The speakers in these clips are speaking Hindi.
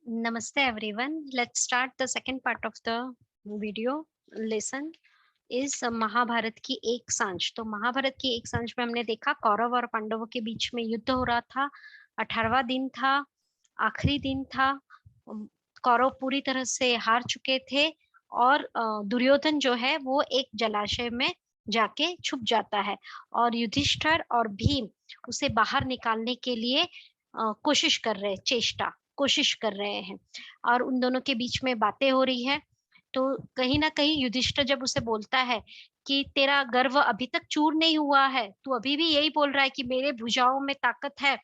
Namaste everyone. Let's start the second part of the video lesson is Mahabharat की एक सांझ। तो महाभारत की एक सांझ में हमने देखा कौरव और पांडवों के बीच में युद्ध हो रहा था। 18वां दिन था, आखिरी दिन था। कौरव पूरी तरह से हार चुके थे और दुर्योधन जो है वो एक जलाशय में जाके छुप जाता है और युधिष्ठिर और भीम उसे बाहर निकालने के लिए कोशिश कर रहे, कोशिश कर रहे हैं और उन दोनों के बीच में बातें हो रही है। तो कहीं ना कहीं युधिष्ठिर जब उसे बोलता है कि तेरा गर्व अभी तक चूर नहीं हुआ है, तू अभी भी यही बोल रहा है कि मेरे भुजाओं में ताकत है,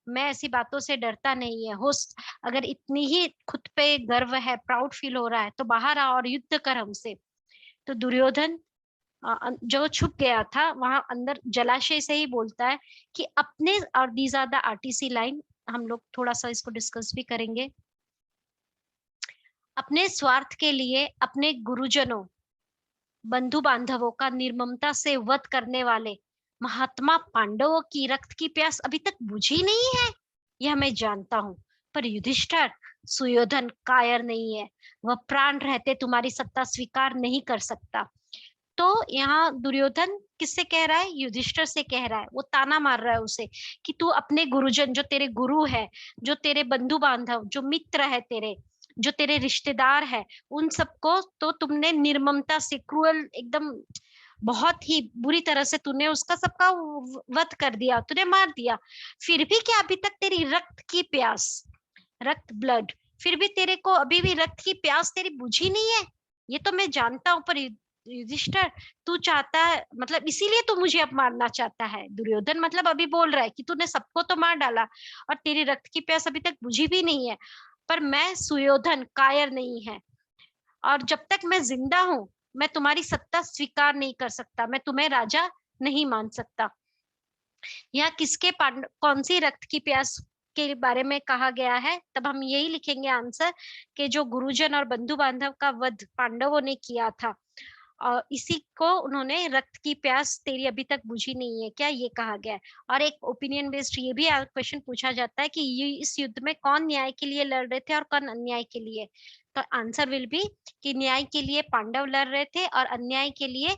मैं ऐसी बातों से डरता नहीं है। हो अगर इतनी ही खुद पे गर्व है, प्राउड फील हो रहा है, तो बाहर आ और युद्ध कर हमसे। तो दुर्योधन जो छुप गया था वहां अंदर जलाशय से ही बोलता है कि अपने, और these are the RTC line, हम लोग थोड़ा सा इसको डिस्कस भी करेंगे। अपने स्वार्थ के लिए अपने गुरुजनों, बंधु बांधवों का निर्ममता से वध करने वाले महात्मा पांडवों की रक्त की प्यास अभी तक बुझी नहीं है, यह मैं जानता हूं। पर युधिष्ठिर, सुयोधन कायर नहीं है, वह प्राण रहते तुम्हारी सत्ता स्वीकार नहीं कर सकता। तो यहाँ दुर्योधन किससे कह रहा है? युधिष्ठिर से कह रहा है। वो ताना मार रहा है उसे कि तू अपने गुरुजन, जो तेरे गुरु है, जो तेरे बंधु बांधव, जो मित्र है तेरे, जो तेरे रिश्तेदार है, उन सबको तो तुमने निर्ममता से, क्रूअल एकदम, बहुत ही बुरी तरह से तूने उसका सबका वध कर दिया, तूने मार दिया। फिर भी क्या अभी तक तेरी रक्त की प्यास, रक्त ब्लड, फिर भी तेरे को अभी भी रक्त की प्यास तेरी बुझी नहीं है, ये तो मैं जानता हूं। पर युधिष्ठिर, तू चाहता है, मतलब इसीलिए तू मुझे अब मारना चाहता है। दुर्योधन मतलब अभी बोल रहा है कि तूने सबको तो मार डाला और तेरी रक्त की प्यास अभी तक बुझी भी नहीं है। पर मैं सुयोधन कायर नहीं है, और जब तक मैं जिंदा हूं मैं तुम्हारी सत्ता स्वीकार नहीं कर सकता, मैं तुम्हें राजा नहीं मान सकता। यहाँ किसके कौन सी रक्त की प्यास के बारे में कहा गया है, तब हम यही लिखेंगे आंसर कि जो गुरुजन और बंधु बांधव का वध पांडवों ने किया था, और इसी को उन्होंने रक्त की प्यास तेरी अभी तक बुझी नहीं है क्या, ये कहा गया है। और एक ओपिनियन बेस्ड ये भी क्वेश्चन पूछा जाता है कि ये इस युद्ध में कौन न्याय के लिए लड़ रहे थे और कौन अन्याय के लिए। तो आंसर विल बी कि न्याय के लिए पांडव लड़ रहे थे और अन्याय के लिए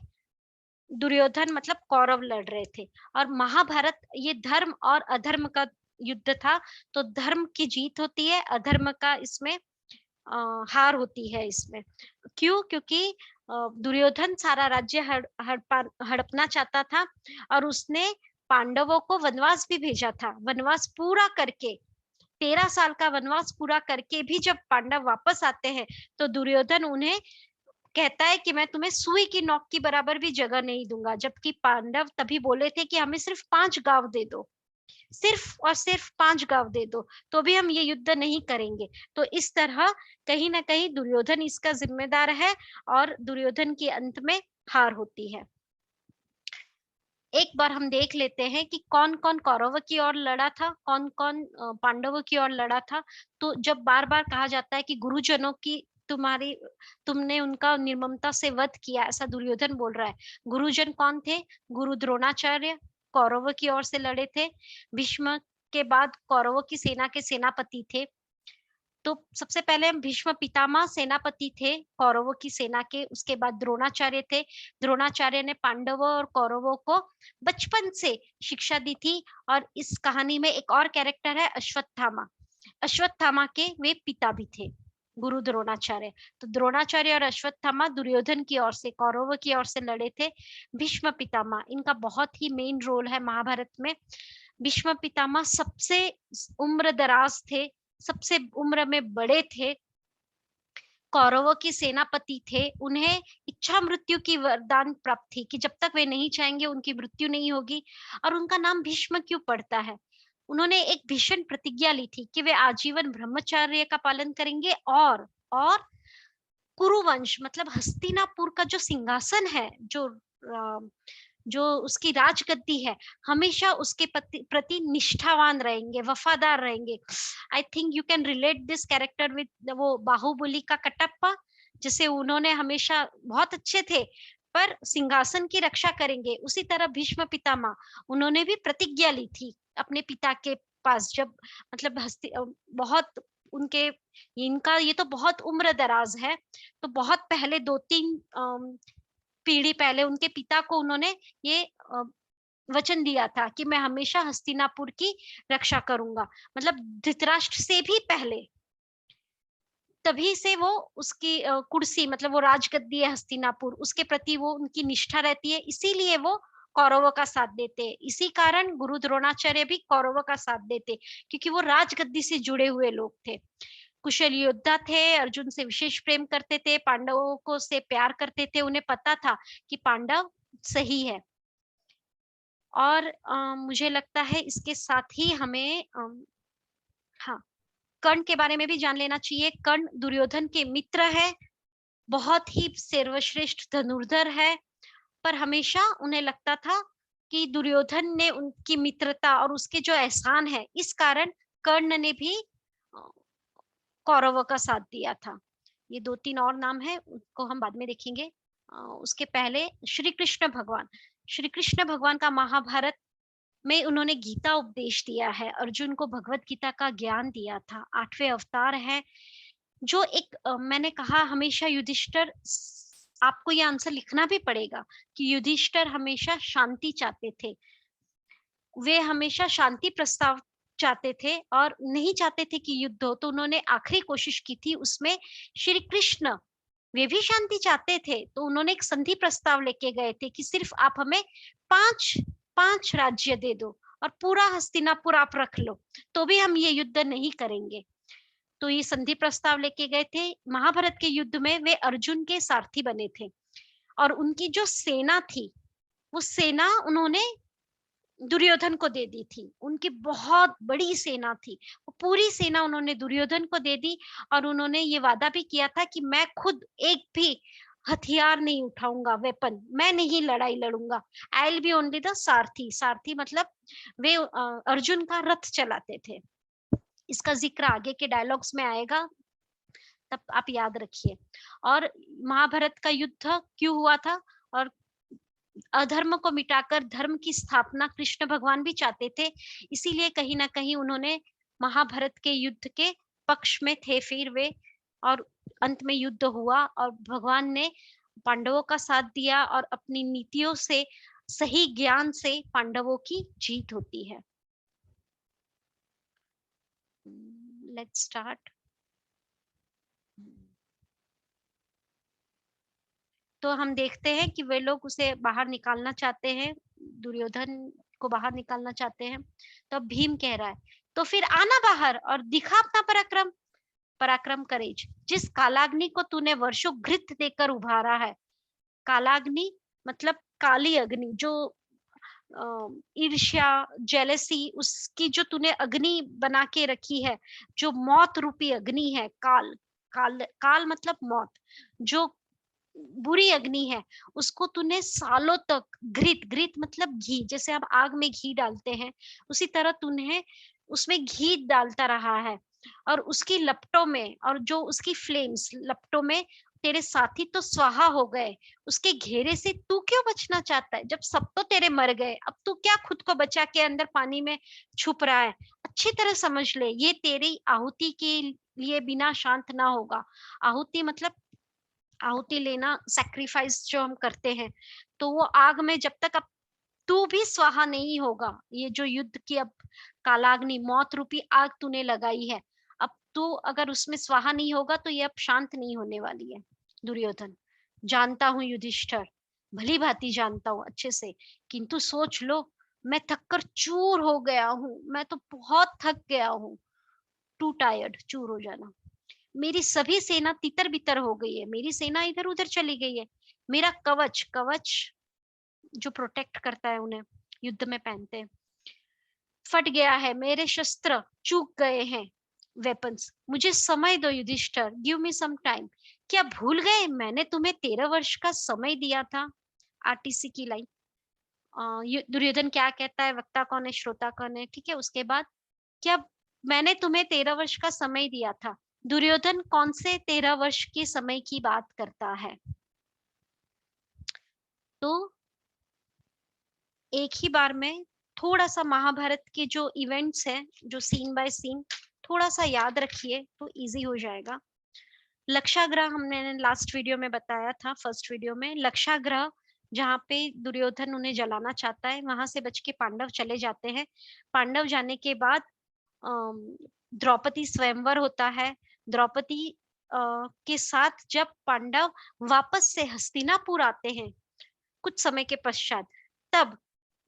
दुर्योधन मतलब कौरव लड़ रहे थे। और महाभारत ये धर्म और अधर्म का युद्ध था। तो धर्म की जीत होती है, अधर्म का इसमें हार होती है इसमें। क्यों? क्योंकि दुर्योधन सारा राज्य हड़पना चाहता था और उसने पांडवों को वनवास भी भेजा था। वनवास पूरा करके, 13 साल का वनवास पूरा करके भी जब पांडव वापस आते हैं तो दुर्योधन उन्हें कहता है कि मैं तुम्हें सुई की नोक की बराबर भी जगह नहीं दूंगा। जबकि पांडव तभी बोले थे कि हमें सिर्फ 5 गांव दे दो, सिर्फ और सिर्फ 5 गांव दे दो, तो भी हम ये युद्ध नहीं करेंगे। तो इस तरह कहीं ना कहीं दुर्योधन इसका जिम्मेदार है और दुर्योधन के अंत में हार होती है। एक बार हम देख लेते हैं कि कौन कौन कौरवों की ओर लड़ा था, कौन कौन पांडवों की ओर लड़ा था। तो जब बार बार कहा जाता है कि गुरुजनों की तुम्हारी, तुमने उनका निर्ममता से वध किया, ऐसा दुर्योधन बोल रहा है। गुरुजन कौन थे? गुरु द्रोणाचार्य कौरवों की ओर से लड़े थे। भीष्म के बाद कौरवों की सेना के सेनापति थे। तो सबसे पहले भीष्म पितामह सेनापति थे कौरवों की सेना के, उसके बाद द्रोणाचार्य थे। द्रोणाचार्य ने पांडवों और कौरवों को बचपन से शिक्षा दी थी। और इस कहानी में एक और कैरेक्टर है अश्वत्थामा। अश्वत्थामा के वे पिता भी थे, गुरु द्रोणाचार्य। तो द्रोणाचार्य और अश्वत्थामा दुर्योधन की ओर से, कौरवों की ओर से लड़े थे। भीष्म पितामह, इनका बहुत ही मेन रोल है महाभारत में। भीष्म पितामह सबसे उम्र दराज थे, सबसे उम्र में बड़े थे, कौरवों की सेनापति थे। उन्हें इच्छा मृत्यु की वरदान प्राप्त थी कि जब तक वे नहीं चाहेंगे उनकी मृत्यु नहीं होगी। और उनका नाम भीष्म क्यों पड़ता है? उन्होंने एक भीषण प्रतिज्ञा ली थी कि वे आजीवन ब्रह्मचर्य का पालन करेंगे और कुरुवंश मतलब हस्तिनापुर का जो सिंहासन है, जो उसकी राजगद्दी है, हमेशा उसके प्रति निष्ठावान रहेंगे, वफादार रहेंगे। I think you can relate this character with वो बाहुबली का कटप्पा, जिसे उन्होंने हमेशा, बहुत अच्छे थे पर सिंहासन की रक्षा करेंगे, उसी तरह भीष्म पितामह, उन्होंने भी प्रतिज्ञा ली थी अपने पिता के पास। जब मतलब बहुत उनके इनका ये तो बहुत उम्र दराज है, तो बहुत पहले 2-3 पीढ़ी पहले उनके पिता को उन्होंने ये वचन दिया था कि मैं हमेशा हस्तिनापुर की रक्षा करूंगा। मतलब धृतराष्ट्र से भी पहले, तभी से वो उसकी कुर्सी, मतलब वो राजगद्दी है हस्तिनापुर, उसके प्रति वो उनकी निष्ठा रहती है, इसीलिए वो कौरवों का साथ देते हैं। इसी कारण गुरु द्रोणाचार्य भी कौरवों का साथ देते, क्योंकि वो राजगद्दी से जुड़े हुए लोग थे। कुशल योद्धा थे, अर्जुन से विशेष प्रेम करते थे, पांडवों को से प्यार करते थे, उन्हें पता था कि पांडव सही है। और मुझे लगता है इसके साथ ही हमें हाँ, कर्ण के बारे में भी जान लेना चाहिए। कर्ण दुर्योधन के मित्र है, बहुत ही सर्वश्रेष्ठ धनुर्धर है, पर हमेशा उन्हें लगता था कि दुर्योधन ने उनकी मित्रता और उसके जो एहसान है, इस कारण कर्ण ने भी कौरवों का साथ दिया था। ये 2-3 और नाम है, उसको हम बाद में देखेंगे। उसके पहले श्री कृष्ण भगवान का महाभारत में उन्होंने गीता उपदेश दिया है, अर्जुन को भगवत गीता का ज्ञान दिया था। 8वें अवतार है। जो एक मैंने कहा हमेशा युधिष्ठिर, आपको ये आंसर लिखना भी पड़ेगा कि युधिष्ठिर हमेशा शांति चाहते थे। वे हमेशा शांति प्रस्ताव चाहते थे और नहीं चाहते थे कि युद्ध हो, तो उन्होंने आखिरी कोशिश की थी उसमें। श्री कृष्ण वे भी शांति चाहते थे, तो उन्होंने एक संधि प्रस्ताव लेके गए थे कि सिर्फ आप हमें 5 राज्य दे दो और पूरा हस्तिनापुर आप रख लो, तो भी हम ये युद्ध नहीं करेंगे। तो ये संधि प्रस्ताव लेके गए थे। महाभारत के युद्ध में वे अर्जुन के सारथी बने थे, और उनकी जो सेना थी, वो सेना उन्होंने दुर्योधन को दे दी थी। उनकी बहुत बड़ी सेना थी, वो पूरी सेना उन्होंने दुर्योधन को दे दी, और उन्होंने ये वादा भी किया था कि मैं खुद एक भी हथियार नहीं उठाऊंगा, वेपन मैं नहीं लड़ाई लड़ूंगा। I will be only the sarathi. सारथी मतलब वे अर्जुन का रथ चलाते थे। इसका जिक्र आगे के डायलॉग्स में आएगा, तब आप याद रखिए। और महाभारत का युद्ध क्यों हुआ था, और अधर्म को मिटाकर धर्म की स्थापना कृष्ण भगवान भी चाहते थे, इसीलिए कहीं ना कहीं उन्होंने महाभारत के युद्ध के पक्ष में थे फिर वे। और अंत में युद्ध हुआ और भगवान ने पांडवों का साथ दिया, और अपनी नीतियों से, सही ज्ञान से पांडवों की जीत होती है। Let's start. तो हम देखते हैं कि वे लोग उसे बाहर निकालना चाहते हैं, दुर्योधन को बाहर निकालना चाहते हैं। तो अब भीम कह रहा है, तो फिर आना बाहर और दिखा अपना पराक्रम। पराक्रम करेज, जिस कालाग्नि को तूने वर्षों घृत देकर उभारा है। कालाग्नि मतलब काली अग्नि, जो ईर्ष्या, जेलेसी, उसकी जो तूने अग्नि बना के रखी है, जो मौत रूपी अग्नि है। काल, काल मतलब मौत, जो बुरी अग्नि है, उसको तूने सालों तक, घृत, घृत मतलब घी, जैसे हम आग में घी डालते हैं, उसी तरह तूने उसमें घी डालता रहा है। और उसकी लपटों में, और जो उसकी फ्लेम्स लपटों में, तेरे साथी तो स्वाहा हो गए। उसके घेरे से तू क्यों बचना चाहता है, जब सब तो तेरे मर गए, अब तू क्या खुद को बचा के अंदर पानी में छुप रहा है। अच्छी तरह समझ ले, ये तेरी आहुति के लिए बिना शांत ना होगा। आहुति मतलब आहुति लेना, सैक्रिफाइस जो हम करते हैं, तो वो आग में जब तक अब तू भी स्वाहा नहीं होगा। ये जो युद्ध की अब कालाग्नि, मौत रूपी आग तूने लगाई है, अब तू अगर उसमें स्वाहा नहीं होगा तो ये अब शांत नहीं होने वाली है। दुर्योधन, जानता हूं युधिष्ठिर, भली भांति जानता हूं अच्छे से, किंतु सोच लो, मैं थक कर चूर हो गया हूं, मैं तो बहुत थक गया हूं। टू टायर्ड, चूर हो जाना। मेरी सभी सेना तितर बितर हो गई है, मेरी सेना इधर उधर चली गई है। मेरा कवच, कवच जो प्रोटेक्ट करता है उन्हें, युद्ध में पहनते हैं, फट गया है। मेरे शस्त्र चूक गए हैं, वेपन्स। मुझे समय दो Yudhishthir, give me some time. क्या भूल गए मैंने तुम्हें 13 वर्ष का समय दिया था। आरटीसी की लाइन। दुर्योधन क्या कहता है, वक्ता कौन है, श्रोता कौन है, ठीक है। उसके बाद, क्या मैंने तुम्हें 13 वर्ष का समय दिया था। दुर्योधन कौन से 13 वर्ष के समय की बात करता है। तो एक ही बार में थोड़ा सा महाभारत के जो इवेंट्स हैं, जो सीन बाय सीन थोड़ा सा याद रखिए तो इजी हो जाएगा। लक्षाग्रह हमने लास्ट वीडियो में बताया था, फर्स्ट वीडियो में, लक्षाग्रह जहाँ पे दुर्योधन उन्हें जलाना चाहता है, वहां से बच के पांडव चले जाते हैं। पांडव जाने के बाद अम, द्रौपदी स्वयंवर होता है। द्रौपदी के साथ जब पांडव वापस से हस्तिनापुर आते हैं कुछ समय के पश्चात, तब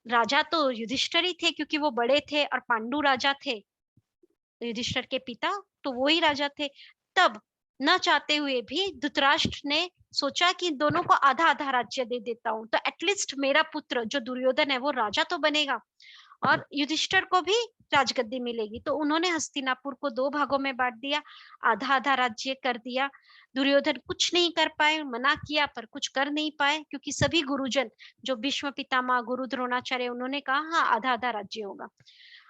राजा तो युधिष्ठिर ही थे क्योंकि वो बड़े थे और पांडु राजा थे, युधिष्ठिर के पिता, तो वो ही राजा थे। तब न चाहते हुए भी धृतराष्ट्र ने सोचा कि दोनों को आधा आधा राज्य दे देता हूँ, तो एटलीस्ट मेरा पुत्र जो दुर्योधन है वो राजा तो बनेगा और युधिष्ठिर को भी राजगद्दी मिलेगी। तो उन्होंने हस्तिनापुर को दो भागों में बांट दिया, आधा आधा राज्य कर दिया। दुर्योधन कुछ नहीं कर पाए, मना किया पर कुछ कर नहीं पाए, क्योंकि सभी गुरुजन जो भीष्म पितामह, गुरु द्रोणाचार्य, उन्होंने कहा हाँ आधा आधा राज्य होगा।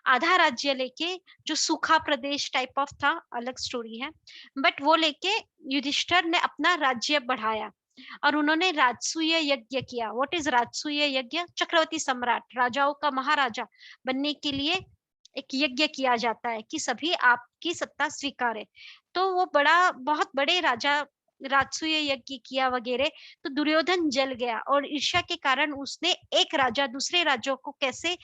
आधा राज्य लेके, जो सूखा प्रदेश टाइप ऑफ था, अलग स्टोरी है, बट वो लेके युधिष्ठिर ने अपना राज्य बढ़ाया और उन्होंने राजसूय यज्ञ किया। व्हाट इज राजसूय यज्ञ? चक्रवर्ती सम्राट, राजाओं का महाराजा बनने के लिए एक यज्ञ किया जाता है कि सभी आपकी सत्ता स्वीकारे। तो वो बड़ा बहुत बड़े राजा राजसूय यज्ञ किया वगैरह। तो दुर्योधन जल गया और ईर्ष्या के कारण उसने एक राजा दूसरे राज्यों को कैसे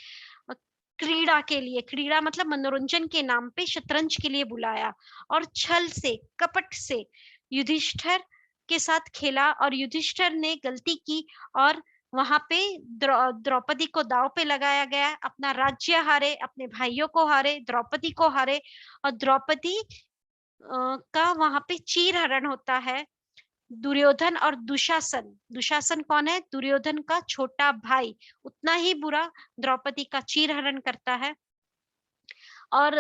क्रीड़ा के लिए, क्रीड़ा मतलब मनोरंजन के नाम पे, शतरंज के लिए बुलाया और छल से, कपट से युधिष्ठिर के साथ खेला और युधिष्ठिर ने गलती की और वहां पे द्रौपदी को दांव पे लगाया गया। अपना राज्य हारे, अपने भाइयों को हारे, द्रौपदी को हारे और द्रौपदी का वहां पे चीर हरण होता है। दुर्योधन और दुशासन, दुशासन कौन है? दुर्योधन का छोटा भाई, उतना ही बुरा, द्रौपदी का चीर हरण करता है। और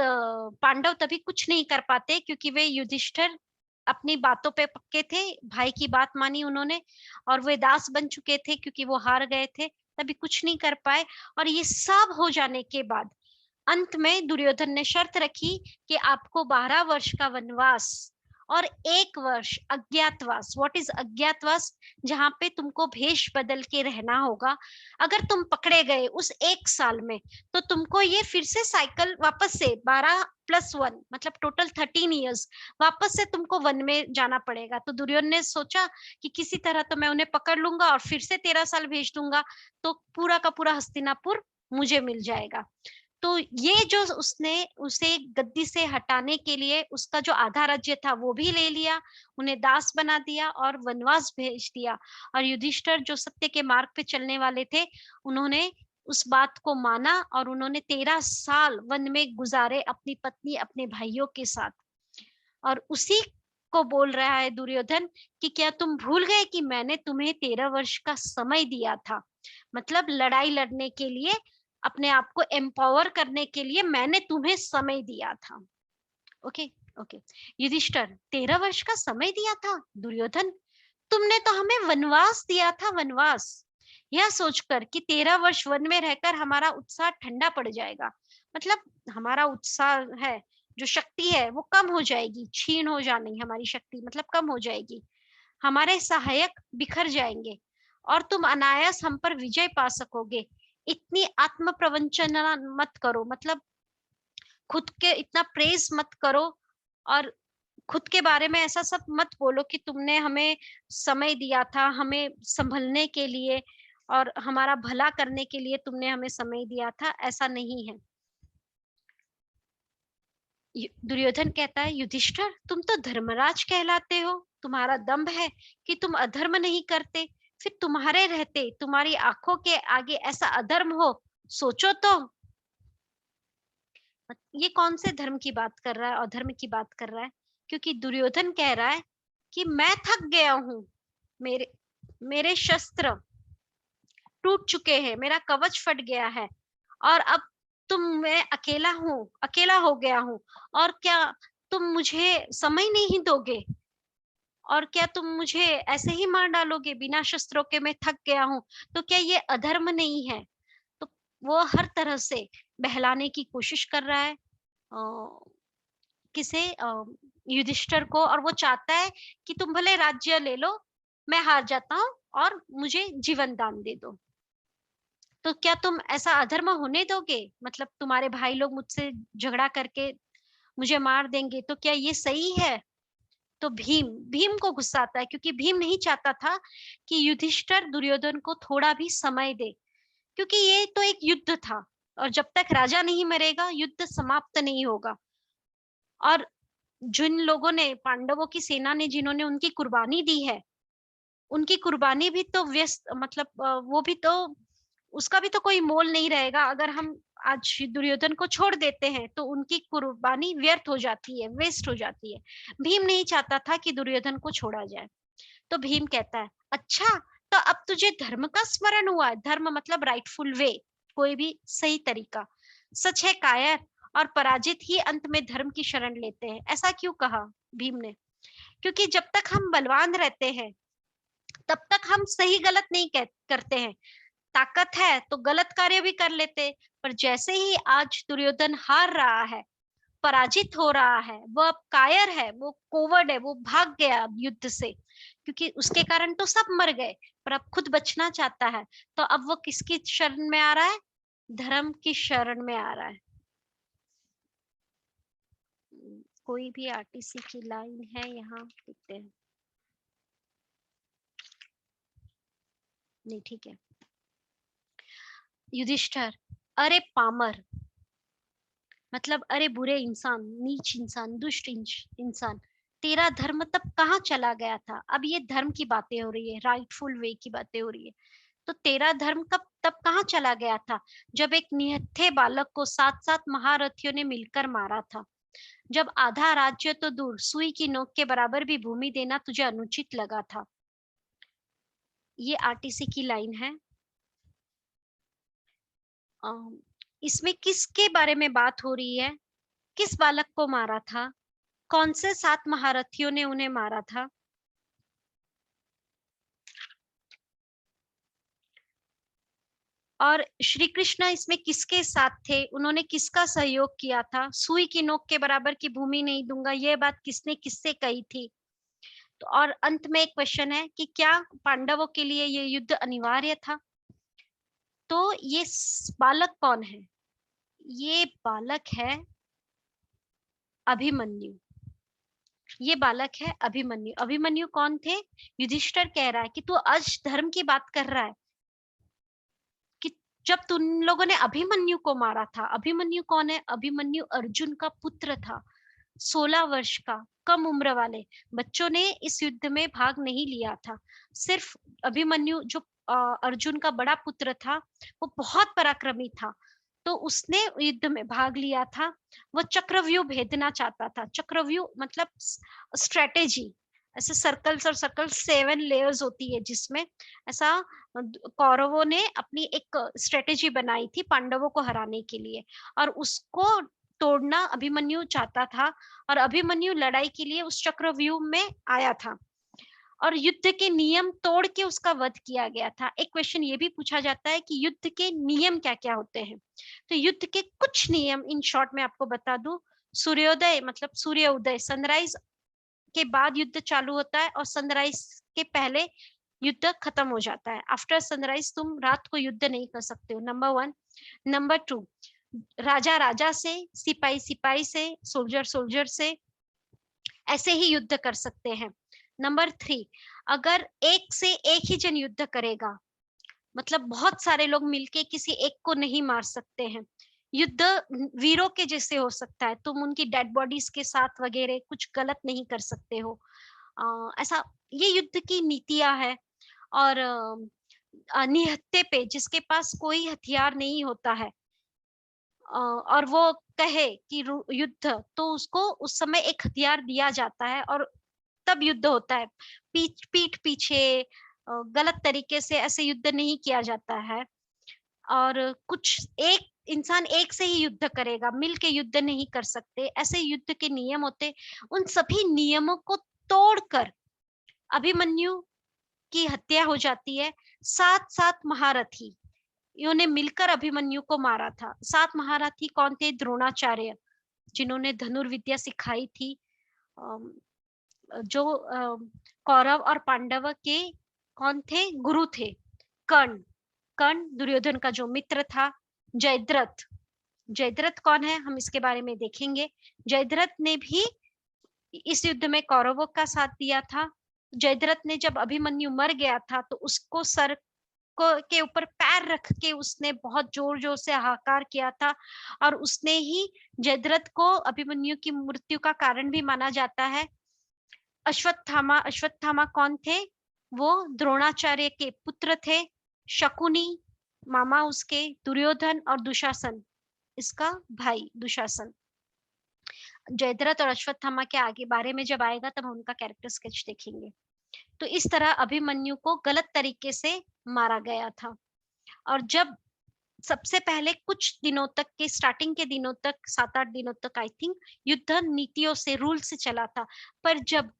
पांडव तभी कुछ नहीं कर पाते क्योंकि वे युधिष्ठिर अपनी बातों पे पक्के थे, भाई की बात मानी उन्होंने, और वे दास बन चुके थे क्योंकि वो हार गए थे, तभी कुछ नहीं कर पाए। और ये सब हो जाने के बाद अंत में दुर्योधन ने शर्त रखी कि आपको 12 वर्ष का वनवास और 1 वर्ष अज्ञातवास। What is अज्ञातवास? जहां पे तुमको भेष बदल के रहना होगा। अगर तुम पकड़े गए उस 1 साल में, तो तुमको ये फिर से साइकिल वापस से 12+1 मतलब टोटल 13 इयर्स वापस से तुमको वन में जाना पड़ेगा। तो दुर्योधन ने सोचा कि किसी तरह तो मैं उन्हें पकड़ लूंगा और फिर से 13 साल भेज दूंगा, तो पूरा का पूरा हस्तिनापुर मुझे मिल जाएगा। तो ये जो उसने उसे गद्दी से हटाने के लिए उसका जो आधा राज्य था वो भी ले लिया, उन्हें दास बना दिया और वनवास भेज दिया। और युधिष्ठिर जो सत्य के मार्ग पे चलने वाले थे, उन्होंने उस बात को माना और उन्होंने 13 साल वन में गुजारे अपनी पत्नी अपने भाइयों के साथ। और उसी को बोल रहा है दुर्योधन कि क्या तुम भूल गए कि मैंने तुम्हें 13 वर्ष का समय दिया था? मतलब लड़ाई लड़ने के लिए, अपने आप को एम्पावर करने के लिए मैंने तुम्हें समय दिया था। Okay, okay. युधिष्ठिर, 13 वर्ष का समय दिया था? दुर्योधन, तुमने तो हमें वनवास दिया था, वनवास। यह सोचकर कि 13 वर्ष वन में रहकर हमारा उत्साह ठंडा पड़ जाएगा, मतलब हमारा उत्साह है, जो शक्ति है वो कम हो जाएगी, क्षीण हो जानी हमारी शक्ति, मतलब कम हो जाएगी, हमारे सहायक बिखर जाएंगे और तुम अनायास हम पर विजय पा सकोगे। इतनी आत्म प्रवंचना मत करो, मतलब खुद के इतना प्रेज मत करो और खुद के बारे में ऐसा सब मत बोलो कि तुमने हमें समय दिया था, हमें संभलने के लिए और हमारा भला करने के लिए तुमने हमें समय दिया था, ऐसा नहीं है। दुर्योधन कहता है, युधिष्ठिर तुम तो धर्मराज कहलाते हो, तुम्हारा दम्भ है कि तुम अधर्म नहीं करते, फिर तुम्हारे रहते तुम्हारी आंखों के आगे ऐसा अधर्म हो, सोचो तो। ये कौन से धर्म की बात कर रहा है, अधर्म की बात कर रहा है? क्योंकि दुर्योधन कह रहा है कि मैं थक गया हूं, मेरे मेरे शस्त्र टूट चुके हैं, मेरा कवच फट गया है और अब मैं अकेला हूँ, अकेला हो गया हूँ, और क्या तुम मुझे समय नहीं दोगे? और क्या तुम मुझे ऐसे ही मार डालोगे बिना शस्त्रों के? मैं थक गया हूँ, तो क्या ये अधर्म नहीं है? तो वो हर तरह से बहलाने की कोशिश कर रहा है किसे, युधिष्ठिर को, और वो चाहता है कि तुम भले राज्य ले लो, मैं हार जाता हूँ और मुझे जीवन दान दे दो। तो क्या तुम ऐसा अधर्म होने दोगे? मतलब तुम्हारे भाई लोग मुझसे झगड़ा करके मुझे मार देंगे, तो क्या ये सही है? तो भीम भीम को गुस्सा आता है, क्योंकि भीम नहीं चाहता था कि युधिष्ठिर दुर्योधन को थोड़ा भी समय दे, क्योंकि ये तो एक युद्ध था और जब तक राजा नहीं मरेगा युद्ध समाप्त नहीं होगा। और जिन लोगों ने, पांडवों की सेना ने, जिन्होंने उनकी कुर्बानी दी है, उनकी कुर्बानी भी तो व्यस्त, मतलब वो भी तो, उसका भी तो कोई मोल नहीं रहेगा। अगर हम आज दुर्योधन को छोड़ देते हैं तो उनकी कुर्बानी व्यर्थ हो जाती है, वेस्ट हो जाती है। भीम नहीं चाहता था कि दुर्योधन को छोड़ा जाए। तो भीम कहता है, अच्छा, तो अब तुझे धर्म का स्मरण हुआ है। धर्म मतलब राइटफुल वे, कोई भी सही तरीका। सच है कायर और पराजित ही अंत में धर्म की शरण लेते हैं। ऐसा क्यों कहा भीम ने? क्योंकि जब तक हम बलवान रहते हैं तब तक हम सही गलत नहीं करते हैं। ताकत है तो गलत कार्य भी कर लेते, पर जैसे ही आज दुर्योधन हार रहा है, पराजित हो रहा है, वो अब कायर है, वो कोवर्ड है, वो भाग गया युद्ध से, क्योंकि उसके कारण तो सब मर गए, पर अब खुद बचना चाहता है। तो अब वो किसकी शरण में आ रहा है? धर्म की शरण में आ रहा है। कोई भी आरटीसी की लाइन है यहाँ, देखते हैं। नहीं, ठीक है। युधिष्ठिर, अरे पामर, मतलब अरे बुरे इंसान, नीच इंसान, दुष्ट इंसान, तेरा धर्म तब कहाँ चला गया था? अब ये धर्म की बातें हो रही है, राइटफुल वे की बातें हो रही है। तो तेरा धर्म कब तब कहाँ चला गया था, जब एक निहत्थे बालक को 7-7 महारथियों ने मिलकर मारा था? जब आधा राज्य तो दूर, सुई की नोक के बराबर भी भूमि देना तुझे अनुचित लगा था। ये आरटीसी की लाइन है। इसमें किसके बारे में बात हो रही है? किस बालक को मारा था? कौन से 7 महारथियों ने उन्हें मारा था? और श्री कृष्ण इसमें किसके साथ थे? उन्होंने किसका सहयोग किया था? सुई की नोक के बराबर की भूमि नहीं दूंगा, ये बात किसने किससे कही थी? तो और अंत में एक क्वेश्चन है कि क्या पांडवों के लिए ये युद्ध अनिवार्य था? तो ये बालक कौन है? ये बालक है अभिमन्यु। ये बालक है अभिमन्यु। अभिमन्यु कौन थे? युधिष्ठिर कह रहा है कि तू आज धर्म की बात कर रहा है, कि जब तुम लोगों ने अभिमन्यु को मारा था। अभिमन्यु कौन है? अभिमन्यु अर्जुन का पुत्र था, 16 वर्ष का, कम उम्र वाले बच्चों ने इस युद्ध में भाग नहीं लिया था। सिर्फ अभिमन्यु, जो अर्जुन का बड़ा पुत्र था, वो बहुत पराक्रमी था, तो उसने युद्ध में भाग लिया था। वो चक्रव्यूह भेदना चाहता था। चक्रव्यूह मतलब स्ट्रेटेजी, ऐसे सर्कल्स और सर्कल 7 लेयर्स होती है, जिसमें ऐसा कौरवों ने अपनी एक स्ट्रेटेजी बनाई थी पांडवों को हराने के लिए, और उसको तोड़ना अभिमन्यु चाहता था। और अभिमन्यु लड़ाई के लिए उस चक्रव्यूह में आया था और युद्ध के नियम तोड़ के उसका वध किया गया था। एक क्वेश्चन ये भी पूछा जाता है कि युद्ध के नियम क्या क्या होते हैं? तो युद्ध के कुछ नियम इन शॉर्ट में आपको बता दूं। सूर्योदय मतलब सूर्य उदय, सनराइज के बाद युद्ध चालू होता है और सनराइज के पहले युद्ध खत्म हो जाता है। आफ्टर सनराइज तुम रात को युद्ध नहीं कर सकते हो, नंबर 1। नंबर 2, राजा राजा से, सिपाही सिपाही से, सोल्जर सोल्जर से, ऐसे ही युद्ध कर सकते हैं। नंबर 3, अगर एक से एक ही जन युद्ध करेगा, मतलब बहुत सारे लोग मिलके किसी एक को नहीं मार सकते हैं। युद्ध वीरों के जैसे हो सकता है, तुम उनकी डेड बॉडीज के साथ वगैरह कुछ गलत नहीं कर सकते हो। ऐसा ये युद्ध की नीतियां है। और निहत्थे पे, जिसके पास कोई हथियार नहीं होता है, और वो कहे कि युद्ध, तो उसको उस समय एक हथियार दिया जाता है और तब युद्ध होता है। पीठ पीछे गलत तरीके से ऐसे युद्ध नहीं किया जाता है। और कुछ एक इंसान एक से ही युद्ध करेगा, मिल के युद्ध नहीं कर सकते, ऐसे युद्ध के नियम होते। उन सभी नियमों को तोड़कर अभिमन्यु की हत्या हो जाती है। 7-7 महारथी इन्होंने मिलकर अभिमन्यु को मारा था। 7 महारथी कौन थे? द्रोणाचार्य, जिन्होंने धनुर्विद्या सिखाई थी। जो कौरव और पांडव के कौन थे? गुरु थे। कर्ण, कर्ण दुर्योधन का जो मित्र था। जयद्रथ, जयद्रथ कौन है, हम इसके बारे में देखेंगे। जयद्रथ ने भी इस युद्ध में कौरवों का साथ दिया था। जयद्रथ ने जब अभिमन्यु मर गया था तो उसको सर को के ऊपर पैर रख के उसने बहुत जोर जोर से हाहाकार किया था, और उसने ही जयद्रथ को अभिमन्यु की मृत्यु का कारण भी माना जाता है। अश्वत्थामा कौन थे, वो द्रोणाचार्य के पुत्र थे। शकुनी मामा उसके, दुर्योधन और दुशासन इसका भाई दुशासन। जयद्रथ और अश्वत्थामा के आगे बारे में जब आएगा तब हम उनका कैरेक्टर स्केच देखेंगे। तो इस तरह अभिमन्यु को गलत तरीके से मारा गया था। और जब सबसे पहले कुछ दिनों तक के स्टार्टिंग के दिनों तक 7-8 दिनों तक आई थिंक युद्ध नीतियों से रूल से चला था। पर जब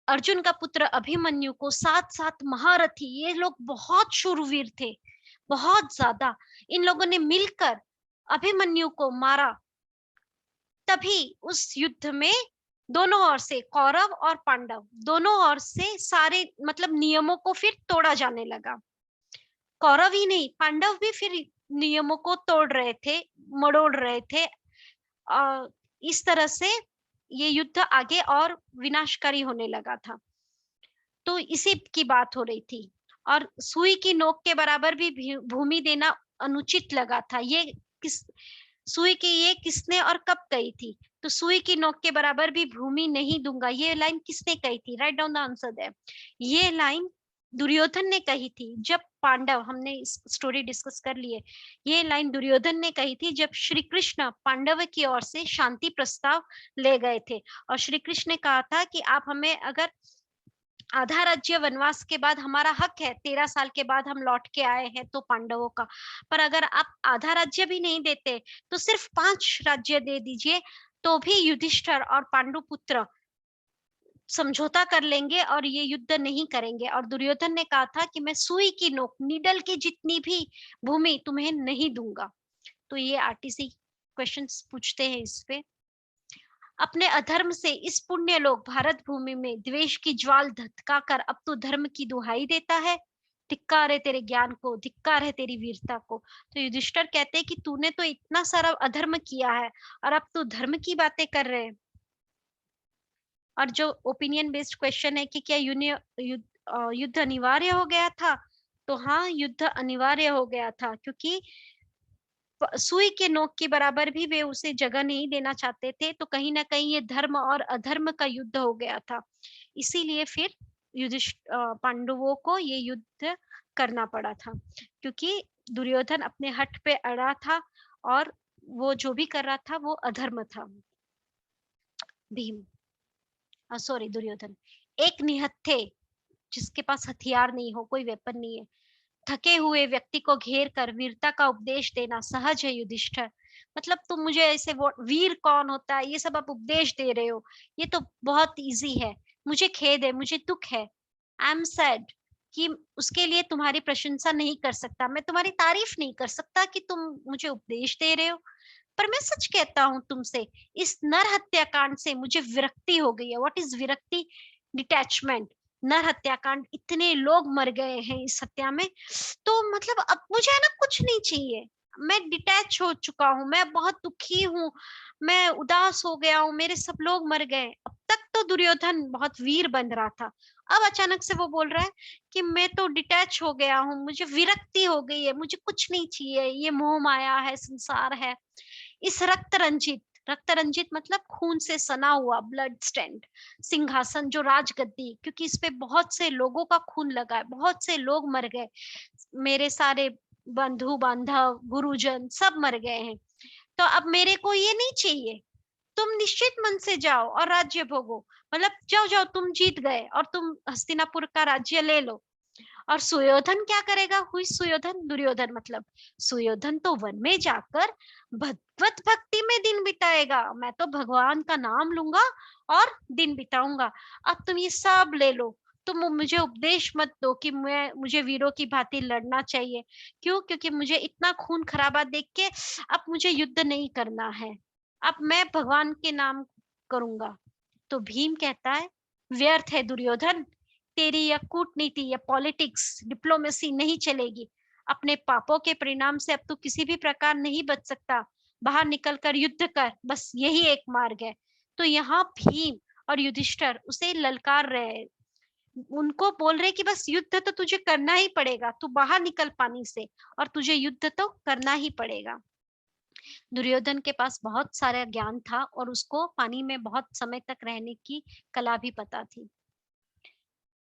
अर्जुन का पुत्र अभिमन्यु को साथ साथ महारथी, ये लोग बहुत शूरवीर थे, बहुत ज्यादा, इन लोगों ने मिलकर अभिमन्यु को मारा, तभी उस युद्ध में दोनों ओर से कौरव और पांडव दोनों ओर से सारे मतलब नियमों को फिर तोड़ा जाने लगा। कौरव ही नहीं, पांडव भी फिर नियमों को तोड़ रहे थे, मरोड़ रहे थे। इस तरह से ये युद्ध आगे और विनाशकारी होने लगा था। तो इसी की बात हो रही थी। और सुई की नोक के बराबर भी भूमि देना अनुचित लगा था। ये किस सुई की ये किसने और कब कही थी? तो सुई की नोक के बराबर भी भूमि नहीं दूंगा, ये लाइन किसने कही थी? Write down the answer there. ये लाइन दुर्योधन ने कही थी जब पांडव, हमने इस स्टोरी डिस्कस कर लिए, ये लाइन दुर्योधन ने कही थी जब श्री कृष्ण पांडव की ओर से शांति प्रस्ताव ले गए थे। और श्री कृष्ण ने कहा था कि आप हमें अगर आधा राज्य वनवास के बाद हमारा हक है, 13 साल के बाद हम लौट के आए हैं तो पांडवों का, पर अगर आप आधा राज्य भी नहीं देते तो सिर्फ 5 राज्य दे दीजिए, तो भी युधिष्ठिर और पांडु पुत्र समझौता कर लेंगे और ये युद्ध नहीं करेंगे। और दुर्योधन ने कहा था कि मैं सुई की नोक, नीडल की जितनी भी भूमि तुम्हें नहीं दूंगा। तो ये आरटीसी क्वेश्चंस पूछते हैं इस पे। अपने अधर्म से इस पुण्य लोक भारत भूमि में द्वेष की ज्वाल धधका कर अब तो धर्म की दुहाई देता है। धिक्कार है तेरे ज्ञान को, धिक्कार है तेरी वीरता को। तो युधिष्ठिर कहते हैं कि तूने तो इतना सारा अधर्म किया है और अब तू धर्म की बातें कर रहे हैं। और जो ओपिनियन बेस्ड क्वेश्चन है कि क्या युद्ध अनिवार्य हो गया था, तो हाँ, युद्ध अनिवार्य हो गया था, क्योंकि सुई के नोक के बराबर भी वे उसे जगह नहीं देना चाहते थे। तो कहीं ना कहीं ये धर्म और अधर्म का युद्ध हो गया था। इसीलिए फिर पांडवों को ये युद्ध करना पड़ा था, क्योंकि दुर्योधन अपने हट पे अड़ा था और वो जो भी कर रहा था वो अधर्म था। भीम, सॉरी दुर्योधन, एक निहत्थे जिसके पास हथियार नहीं हो, कोई वेपन नहीं है, थके हुए व्यक्ति को घेर कर वीरता का उपदेश देना सहज है युधिष्ठिर। मतलब तुम मुझे ऐसे वो वीर कौन होता है ये सब आप उपदेश दे रहे हो, ये तो बहुत इजी है। मुझे खेद है, मुझे दुख है, आई एम सैड कि उसके लिए तुम्हारी प्रशंसा नहीं कर सकता, मैं तुम्हारी तारीफ नहीं कर सकता कि तुम मुझे उपदेश दे रहे हो। पर मैं सच कहता हूँ तुमसे, इस नर हत्याकांड से मुझे विरक्ति हो गई है। What is virakti? डिटैचमेंट। नर हत्याकांड, इतने लोग मर गए हैं इस हत्या में, तो मतलब अब मुझे है ना कुछ नहीं चाहिए। मैं डिटैच हो चुका हूँ, मैं बहुत दुखी हूँ, मैं उदास हो गया हूँ, मेरे सब लोग मर गए। अब तक तो दुर्योधन बहुत वीर बन रहा था, अब अचानक से वो बोल रहा है कि मैं तो डिटैच हो गया हूँ, मुझे विरक्ति हो गई है, मुझे कुछ नहीं चाहिए, ये मोह माया है, संसार है। इस रक्त रंजित मतलब खून से सना हुआ, ब्लड स्टैंड सिंहासन, जो राजगद्दी, क्योंकि इस पे बहुत से लोगों का खून लगा है, बहुत से लोग मर गए, मेरे सारे बंधु बांधव गुरुजन सब मर गए हैं, तो अब मेरे को ये नहीं चाहिए। तुम निश्चित मन से जाओ और राज्य भोगो, मतलब जाओ जाओ, तुम जीत गए और तुम हस्तिनापुर का राज्य ले लो। और सुयोधन क्या करेगा? हुई सुयोधन, दुर्योधन मतलब सुयोधन तो वन में जाकर भगवत भक्ति में दिन बिताएगा, मैं तो भगवान का नाम लूंगा और दिन बिताऊंगा। अब तुम ये सब ले लो, तुम मुझे उपदेश मत दो कि मुझे वीरों की भांति लड़ना चाहिए। क्यों? क्योंकि मुझे इतना खून खराबा देख के अब मुझे युद्ध नहीं करना है, अब मैं भगवान के नाम करूंगा। तो भीम कहता है, व्यर्थ है दुर्योधन, तेरी या कूटनीति या पॉलिटिक्स डिप्लोमेसी नहीं चलेगी। अपने पापों के परिणाम से अब तू किसी भी प्रकार नहीं बच सकता। बाहर निकल कर युद्ध कर, बस यही एक मार्ग है। तो यहाँ भीम और युधिष्ठिर उसे ललकार रहे हैं, उनको बोल रहे कि बस युद्ध तो तुझे करना ही पड़ेगा, तू बाहर निकल पानी से और तुझे युद्ध तो करना ही पड़ेगा। दुर्योधन के पास बहुत सारा ज्ञान था और उसको पानी में बहुत समय तक रहने की कला भी पता थी।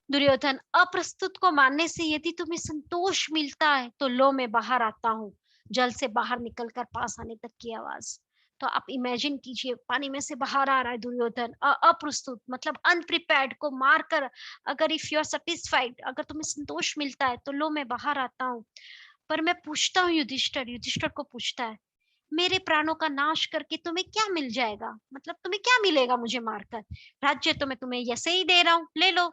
दुर्योधन, अप्रस्तुत को मारने से यदि तुम्हें संतोष मिलता है तो लो मैं बाहर आता हूँ। जल से बाहर निकलकर पास आने तक की आवाज। तो आप इमेजिन कीजिए, पानी में से बाहर आ रहा है दुर्योधन, अप्रस्तुत मतलब अनप्रिपेयर्ड को मारकर, अगर इफ यू आर सेटिस्फाइड, अगर तुम्हें संतोष मिलता है तो लो मैं बाहर आता हूँ। पर मैं पूछता हूँ युधिष्ठिर, युधिष्ठिर को पूछता है, मेरे प्राणों का नाश करके तुम्हें क्या मिल जाएगा, मतलब तुम्हें क्या मिलेगा मुझे मारकर? राज्य तो मैं तुम्हें ऐसे ही दे रहा हूँ, ले लो।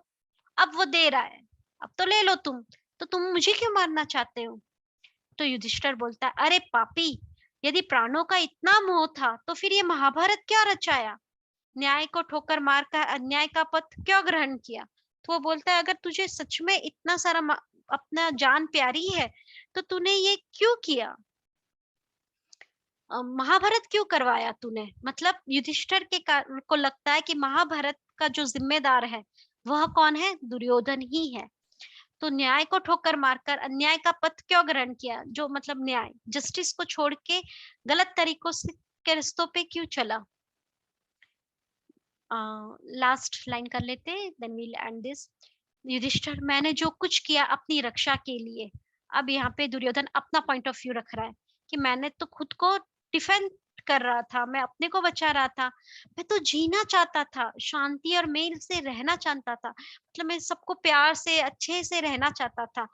अब वो दे रहा है, अब तो ले लो तुम, तो तुम मुझे क्यों मारना चाहते हो? तो युधिष्ठिर बोलता है, अरे पापी, यदि प्राणों का इतना मोह था तो फिर ये महाभारत क्यों रचाया? न्याय को ठोकर मारकर अन्याय का पथ क्यों ग्रहण किया? तो वो बोलता है, अगर तुझे सच में इतना सारा अपना जान प्यारी है तो तूने ये क्यों किया? महाभारत क्यों करवाया तूने? मतलब युधिष्ठिर के को लगता है कि महाभारत का जो जिम्मेदार है वह कौन है? दुर्योधन ही है। तो न्याय को ठोकर मारकर अन्याय का पथ क्यों ग्रहण किया? जो मतलब न्याय, जस्टिस को छोड़ के गलत तरीकों से के रिश्तों पे क्यों चला? लास्ट लाइन कर लेते हैं, then we'll end this. Yudhishthir, मैंने जो कुछ किया अपनी रक्षा के लिए। अब यहाँ पे दुर्योधन अपना पॉइंट ऑफ व्यू रख रहा है कि मैंने तो खुद को डिफेंड कर रहा था, मैं अपने को बचा रहा था, मैं तो जीना चाहता था, शांति और मेल से रहना चाहता था, मतलब मैं सबको प्यार से अच्छे से रहना चाहता था।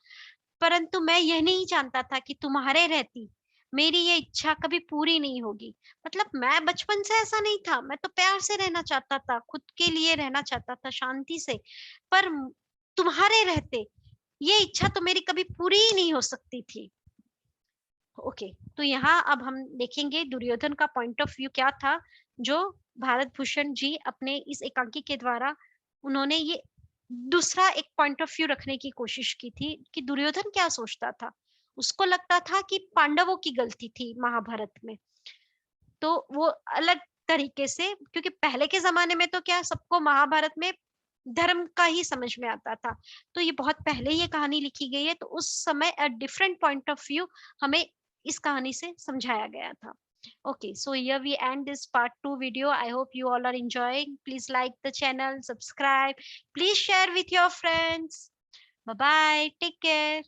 परंतु मैं यह नहीं जानता था कि तुम्हारे रहती मेरी ये इच्छा कभी पूरी नहीं होगी। मतलब मैं बचपन से ऐसा नहीं था, मैं तो प्यार से रहना चाहता था, खुद के लिए रहना चाहता था शांति से। पर तुम्हारे रहते ये इच्छा तो मेरी कभी पूरी ही नहीं हो सकती थी। ओके, तो यहाँ अब हम देखेंगे दुर्योधन का पॉइंट ऑफ व्यू क्या था, जो भारत भूषण जी अपने इस एकांकी के द्वारा उन्होंने ये दूसरा एक पॉइंट ऑफ व्यू रखने की कोशिश की थी कि दुर्योधन क्या सोचता था। उसको लगता था कि पांडवों की गलती थी महाभारत में, तो वो अलग तरीके से, क्योंकि पहले के जमाने में तो क्या सबको महाभारत में धर्म का ही समझ में आता था, तो ये बहुत पहले ये कहानी लिखी गई है, तो उस समय a different point of view हमें इस कहानी से समझाया गया था। Okay, so here we end this part 2 video. I hope you all are enjoying. Please like the channel, subscribe, please share with your friends. Bye bye, take care.